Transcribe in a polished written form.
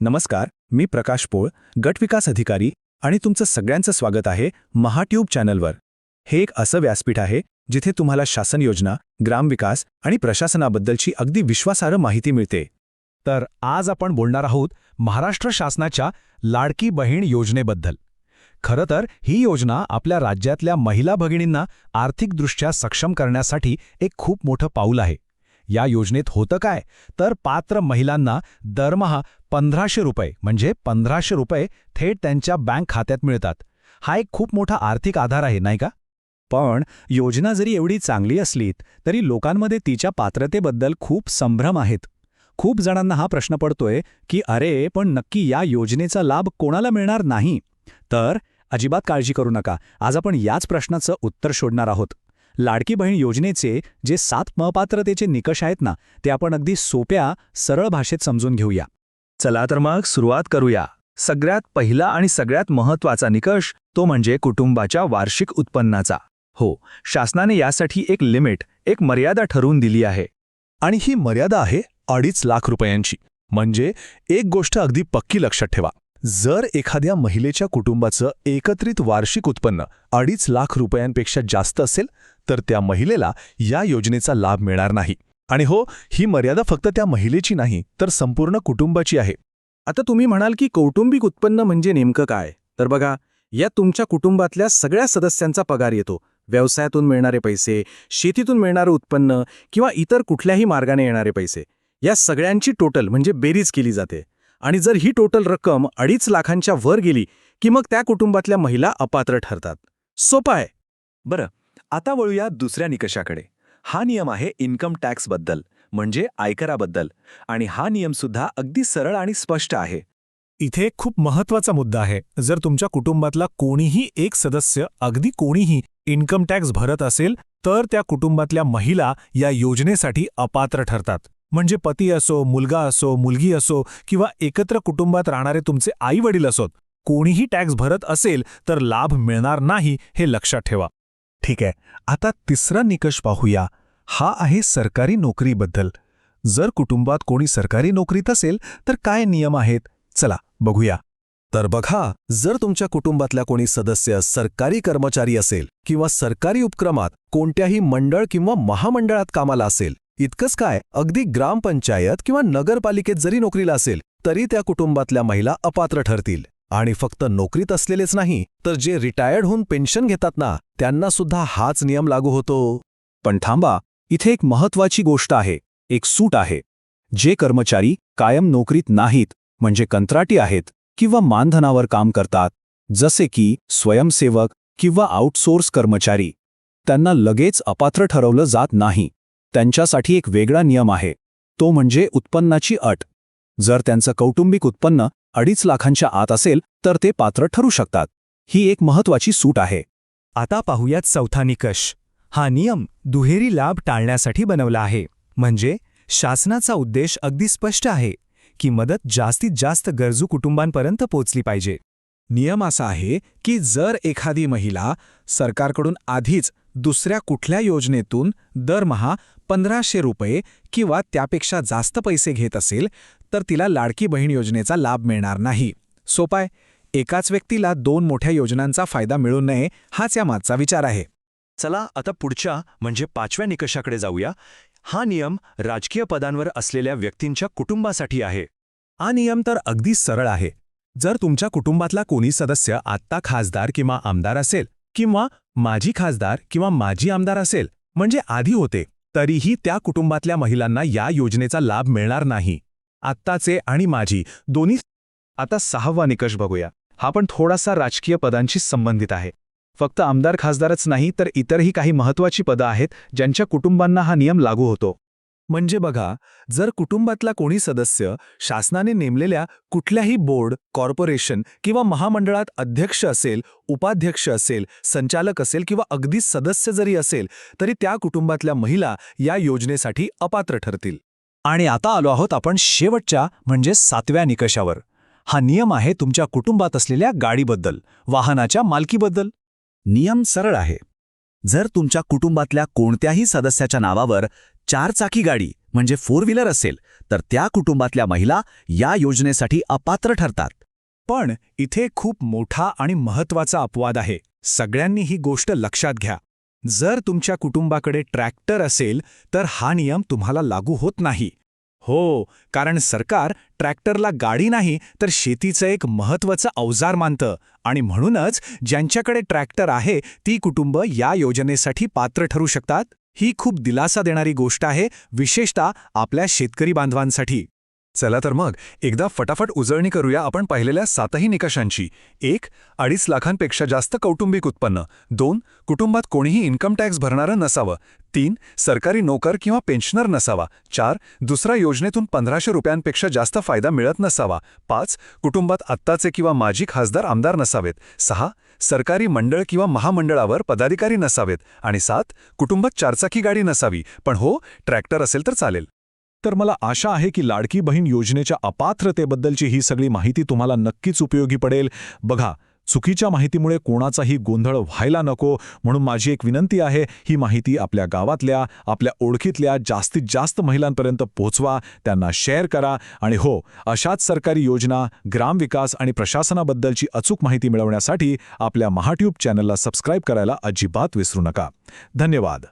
नमस्कार, मी प्रकाश पोळ, गटविकास अधिकारी आणि तुमचं सगळ्यांचं स्वागत आहे महाट्यूब चॅनलवर. हे एक असं व्यासपीठ आहे जिथे तुम्हाला शासन योजना, ग्रामविकास आणि प्रशासनाबद्दलची अगदी विश्वासार्ह माहिती मिळते. तर आज आपण बोलणार आहोत महाराष्ट्र शासनाच्या लाडकी बहीण योजनेबद्दल. खरं तर ही योजना आपल्या राज्यातल्या महिला भगिनींना आर्थिकदृष्ट्या सक्षम करण्यासाठी एक खूप मोठं पाऊल आहे. या योजनेत होतं काय, तर पात्र महिलांना दरमहा 1500 रुपये म्हणजे 1500 रुपये थेट त्यांच्या बँक खात्यात मिळतात. हा एक खूप मोठा आर्थिक आधार आहे, नाही का? पण योजना जरी एवढी चांगली असली तरी लोकांमध्ये तिच्या पात्रतेबद्दल खूप संभ्रम आहेत. खूप जणांना हा प्रश्न पडतोय की अरे, पण नक्की या योजनेचा लाभ कोणाला मिळणार नाही. तर अजिबात काळजी करू नका, आज आपण याच प्रश्नाचं उत्तर शोधणार आहोत. लाडकी बहीण योजनेचे जे 7 अपात्रतेचे निकष आहेत ना, ते आपण अगदी सोप्या, सरळ भाषेत समजून घेऊया. चला तर मग सुरुवात करूया. सगळ्यात पहिला आणि सगळ्यात महत्त्वाचा निकष तो म्हणजे कुटुंबाच्या वार्षिक उत्पन्नाचा. हो, शासनाने यासाठी एक लिमिट, एक मर्यादा ठरवून दिली आहे. आणि ही मर्यादा आहे 2.5 लाख रुपयांची. म्हणजे एक गोष्ट अगदी पक्की लक्षात ठेवा, जर एखाद्या महिलेच्या कुटुंबाचं एकत्रित वार्षिक उत्पन्न 2.5 लाख रुपयांपेक्षा जास्त असेल तर त्या महिलेला या योजनेचा लाभ मिळणार नाही. आणि हो, ही मर्यादा फक्त त्या महिलेची नाही तर संपूर्ण कुटुंबाची आहे. आता तुम्ही म्हणाल की कौटुंबिक उत्पन्न म्हणजे नेमकं काय? तर बघा, यात तुमच्या कुटुंबातल्या सगळ्या सदस्यांचा पगार येतो. व्यवसायातून मिळणारे पैसे, शेतीतून मिळणारं उत्पन्न किंवा इतर कुठल्याही मार्गाने येणारे पैसे, या सगळ्यांची टोटल म्हणजे बेरीज केली जाते. आणि जर ही टोटल रक्कम 2.5 लाखांच्या वर गेली की मग त्या कुटुंबातल्या महिला अपात्र ठरतात. सोपं आहे. बरं, आता वळूया दुसऱ्या निकषाकडे. हा नियम आहे इन्कम टॅक्सबद्दल, म्हणजे आयकराबद्दल. आणि हा नियमसुद्धा अगदी सरळ आणि स्पष्ट आहे. इथे एक खूप महत्त्वाचा मुद्दा आहे. जर तुमच्या कुटुंबातला कोणीही एक सदस्य, अगदी कोणीही, इन्कम टॅक्स भरत असेल तर त्या कुटुंबातल्या महिला या योजनेसाठी अपात्र ठरतात. म्हणजे पती असो, मुलगा असो, मुलगी असो किंवा एकत्र कुटुंबात राहणारे तुमचे आई-वडील असोत, कोणीही टॅक्स भरत असेल तर लाभ मिळणार नाही, हे लक्षात ठेवा. ठीक आहे, आता तिसरा निकष पाहूया. हा आहे सरकारी नोकरीबद्दल. जर कुटुंबात कोणी सरकारी नोकरीत असेल तर काय नियम आहेत, चला बघूया. तर बघा, जर तुमच्या कुटुंबातल्या कोणी सदस्य सरकारी कर्मचारी असेल किंवा सरकारी उपक्रमात कोणत्याही मंडळ किंवा महामंडळात कामाला असेल, इतकंच काय, अगदी ग्रामपंचायत किंवा नगरपालिकेत जरी नोकरीला असेल तरी त्या कुटुंबातल्या महिला अपात्र ठरतील. आणि फक्त नोकरीत असलेलेच नाही तर जे रिटायर्ड होऊन पेन्शन घेतात ना, त्यांना सुद्धा हाच नियम लागू होतो. पण थांबा, इथे एक महत्त्वाची गोष्ट आहे, एक सूट आहे. जे कर्मचारी कायम नोकरीत नाहीत, म्हणजे कंत्राटी आहेत किंवा मानधनावर काम करतात, जसे की स्वयंसेवक किंवा आउटसोर्स कर्मचारी, त्यांना लगेच अपात्र ठरवलं जात नाही. त्यांच्यासाठी एक वेगळा नियम आहे, तो म्हणजे उत्पन्नाची अट. जर त्यांचं कौटुंबिक उत्पन्न 2.5 लाखांच्या आत असेल तर ते पात्र ठरू शकतात. ही एक महत्त्वाची सूट आहे. आता पाहूयात चौथा निकष. हा नियम दुहेरी लाभ टाळण्यासाठी बनवला आहे. म्हणजे शासनाचा उद्देश अगदी स्पष्ट आहे की मदत जास्तीत जास्त गरजू कुटुंबांपर्यंत पोचली पाहिजे. नियम असा आहे की जर एखादी महिला सरकारकडून आधीच दुसऱ्या कुठल्या योजनेतून दरमहा 1500 रुपये किंवा त्यापेक्षा जास्त पैसे घेत असेल तर तिला लाडकी बहीण योजनेचा लाभ मिळणार नाही. सोपं आहे. एकाच व्यक्तीला 2 मोठ्या योजनांचा फायदा मिळू नये, हाच यामागचा विचार आहे. चला आता पुढच्या म्हणजे 5व्या निकषाकडे जाऊया. हा नियम राजकीय पदांवर असलेल्या व्यक्तींच्या कुटुंबासाठी आहे. हा नियम तर अगदी सरळ आहे. जर तुमच्या कुटुंबातला कोणी सदस्य आत्ता खासदार किंवा आमदार असेल किंवा माजी खासदार किंवा माजी आमदार असेल, म्हणजे आधी होते, तरीही त्या कुटुंबातल्या महिलांना या योजनेचा लाभ मिळणार नाही. आत्ताचे आणि माजी दोन्ही. आता 6वा निकष बघूया. हा पण थोडासा राजकीय पदांशी संबंधित आहे. फक्त आमदार खासदारच नाही तर इतरही काही महत्त्वाची पदं आहेत ज्यांच्या कुटुंबांना हा नियम लागू होतो. म्हणजे बघा, जर कुटुंबातला कोणी सदस्य शासनाने नेमलेल्या कुठल्याही बोर्ड, कॉर्पोरेशन किंवा महामंडळात अध्यक्ष असेल, उपाध्यक्ष असेल, संचालक असेल किंवा अगदी सदस्य जरी असेल तरी त्या कुटुंबातल्या महिला या योजनेसाठी अपात्र ठरतील. आणि आता आलो आहोत आपण शेवटच्या म्हणजे 7व्या निकषावर. हा नियम आहे तुमच्या कुटुंबात असलेल्या गाडीबद्दल, वाहनाच्या मालकीबद्दल. नियम सरळ आहे. जर तुमच्या कुटुंबातल्या कोणत्याही सदस्याच्या नावावर 4 चाकी गाडी म्हणजे 4 व्हीलर असेल तर त्या कुटुंबातल्या महिला या योजनेसाठी अपात्र ठरतात. पण इथे खूप मोठा आणि महत्वाचा अपवाद आहे. सगळ्यांनी ही गोष्ट लक्षात घ्या. जर तुमच्या कुटुंबाकडे ट्रॅक्टर असेल तर हा नियम तुम्हाला लागू होत नाही. हो, कारण सरकार ट्रॅक्टरला गाडी नाही तर शेतीचं एक महत्त्वाचं अवजार मानतं आणि म्हणूनच ज्यांच्याकडे ट्रॅक्टर आहे ती कुटुंब या योजनेसाठी पात्र ठरू शकतात. ही खूप दिलासा देणारी गोष्ट आहे, विशेषतः आपल्या शेतकरी बांधवांसाठी. चला तर मग एकदा फटाफट उजळणी करूया आपण पाहिलेल्या 7ही निकषांची. 1. 2.5 लाखांपेक्षा जास्त कौटुंबिक उत्पन्न. 2. कुटुंबात कोणीही इन्कम टॅक्स भरणारं नसावं. 3. सरकारी नोकर किंवा पेन्शनर नसावा. 4. दुसऱ्या योजनेतून 1500 रुपयांपेक्षा जास्त फायदा मिळत नसावा. 5. कुटुंबात आत्ताचे किंवा माजी खासदार आमदार नसावेत. 6. सरकारी मंडळ किंवा महामंडळावर पदाधिकारी नसावेत. आणि 7. कुटुंबात 4चाकी गाडी नसावी, पण हो, ट्रॅक्टर असेल तर चालेल. तर मला आशा आहे की लाडकी बहीण योजनेच्या अपात्रतेबद्दलची ही सगळी माहिती तुम्हाला नक्कीच उपयोगी पडेल. बघा, चुकीच्या माहितीमुळे कोणाचाही गोंधळ व्हायला नको, म्हणून माझी एक विनंती आहे, ही माहिती आपल्या गावातल्या, आपल्या ओळखीतल्या जास्तीत जास्त महिलांपर्यंत पोहोचवा, त्यांना शेअर करा. आणि हो, अशाच सरकारी योजना, ग्रामविकास आणि प्रशासनाबद्दलची अचूक माहिती मिळवण्यासाठी आपल्या महाट्यूब चॅनलला सबस्क्राईब करायला अजिबात विसरू नका. धन्यवाद.